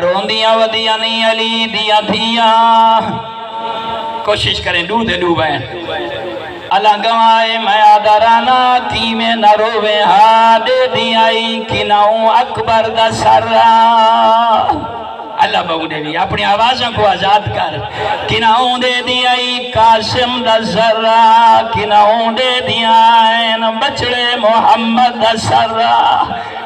روندیاں ودیاں نہیں علی دیاں دھیاں کوشش کریں دو دے دو بین اللہ گوائے میں آدھرانا تھی میں نہ روے ہاں دے دیائی کناؤں اکبر دا سرہ اللہ بہو دے بھی اپنی آوازوں کو آزاد کر کناؤں دے دیائی قاسم دا سرہ کناؤں دے دیائیں بچڑے محمد دا سرہ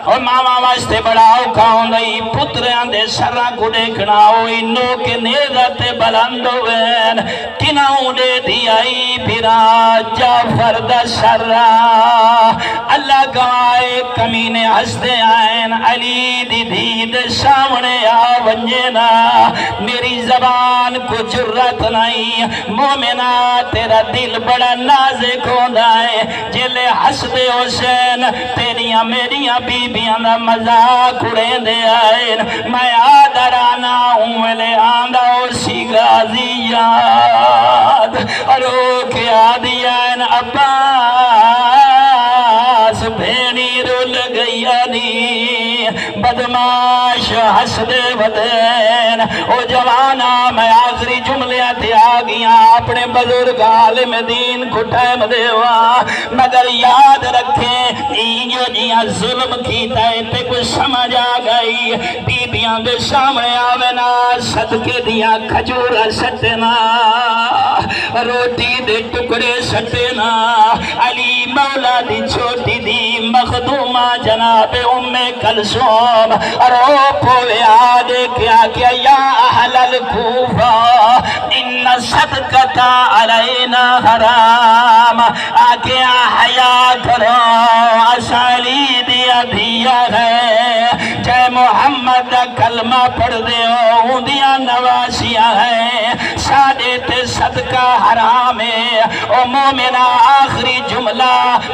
اور ماما واسطے بڑا اوکھا ہوندائی پتریاں دے سرہ کو دیکھنا ہوئی نو کے نیزت بلند ہوئین کناؤں دے دیائی پھرا جعفر دا سرہ اللہ گوائے کمینے ہستے آئین علی دی دید سامنے آونجینا میری زبان کو جرت نہیں مومنہ تیرا دل بڑا نازک ہوندہ ہے جلے حسد حسین تیریاں میریاں بیبیاں دا مذاق اڑیں دے آئین میں آدھرانا ہوں لے آندہ اسی غازی یاد ارو کیا دیائن عباس بھینی رول گئیانی بدماش حسد ودین او جوانا میں آخری جملیاں تھی آگیاں اپنے بزرگ عالم دین کو ٹائم دیوا مگر یاد رکھیں جو جیاں ظلم کیتا ہے تے کچھ سمجھ آگئی بیبیاں دے سامنے آوینا صدقے دیا کھجورہ سٹنا روٹی دے ٹکڑے سٹنا علی مولا دی چھوٹی دی مخدومہ جناب ام کلثوم رو پوے آدھے کیا یا اہل الکوفہ ان صدقتا علینا حرام آکیا حیاء کرو اسالی دیا دیا ہے جے محمد کلمہ پڑھ دے ہو دیا نواسیاں ہے سادے تے صدقہ حرام ہے او مومنہ آخری جملہ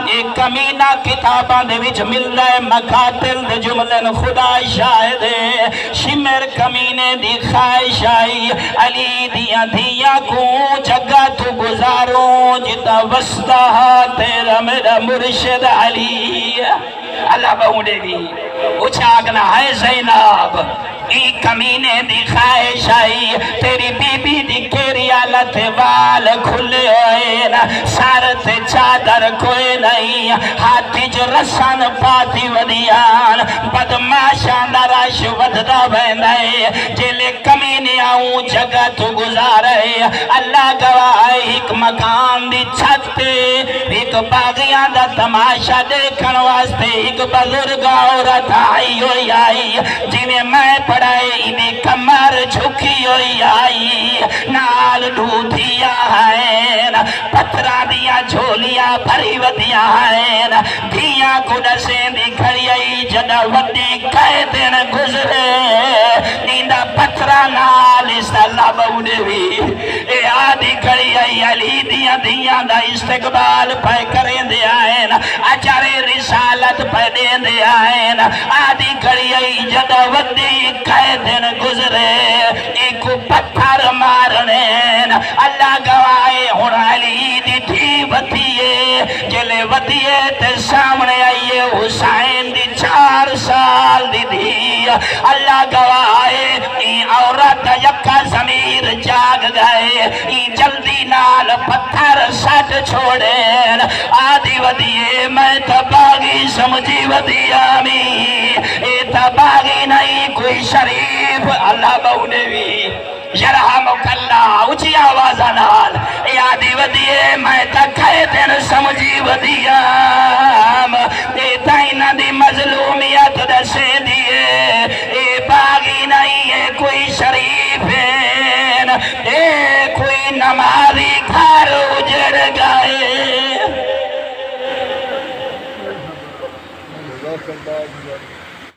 ایک کمینہ کتاباں دے وچ مل رہے مقاتل دے جملن خدا شاہد ہے شمر کمینے دی خواہش آئی علی دیا دیا کو جگہ تو گزاروں جتا وسطہ تیرا میرا مرشد علی اللہ بہو دے بھی اچھاگنا ہے زینب ای کمینے دی خواہش آئی تیری بی بی دی کیری آلت وال کھلے ہوئے سار تے چادر کوئی نہیں ہاتھی جو رسان پاتی ودیان بدماشان دراش وددہ بہنائے جلے کمینے آؤں جگہ تو گزارے اللہ گواہ ایک مکان دی چھتے ایک باغیان دا تماشا دیکھن واسطے ایک بزرگ عورت آئی ہوئی آئی جنہیں میں پڑھائے انہیں کمر جھکی ہوئی آئی نال ڈھوٹیا ہے پترہ دیا جھولیا بھری ودیا ہے دیا کو نسیں دی کھڑی آئی جدہ ودی کہے دن گزرے نیندہ پترہ نال اس اللہ بہنے بھی اے آدھی کھڑی آئی علی دیا دیا دا استقبال پہ کریں دے آئین اچارے رسالت پہ دے دے آئین آدھی کھڑی آئی جدہ ودی کہے دن گزرے ایک پتھر مارنین اللہ گوائے ہون علی دی تھی ودیے جلے ودیے تے سامنے آئیے حسین دی 4 سال دی دی اللہ گوائے ای عورت یکا ضمیر جاگ گئے ای جلدی نال پتھر سٹ چھوڑین آدھی ودیے میں تباغی سمجھی ودیامی اے تباغی نہیں کوئی شریف اللہ بہنے بھی یرحمک اللہ اچھی آوازہ نال اے آدھی ودیے میں تکھے دن سمجھی ودیام اے تائنہ دی مظلومیت دسے دیئے اے باغی نہیں اے کوئی شریفین اے کوئی نمازی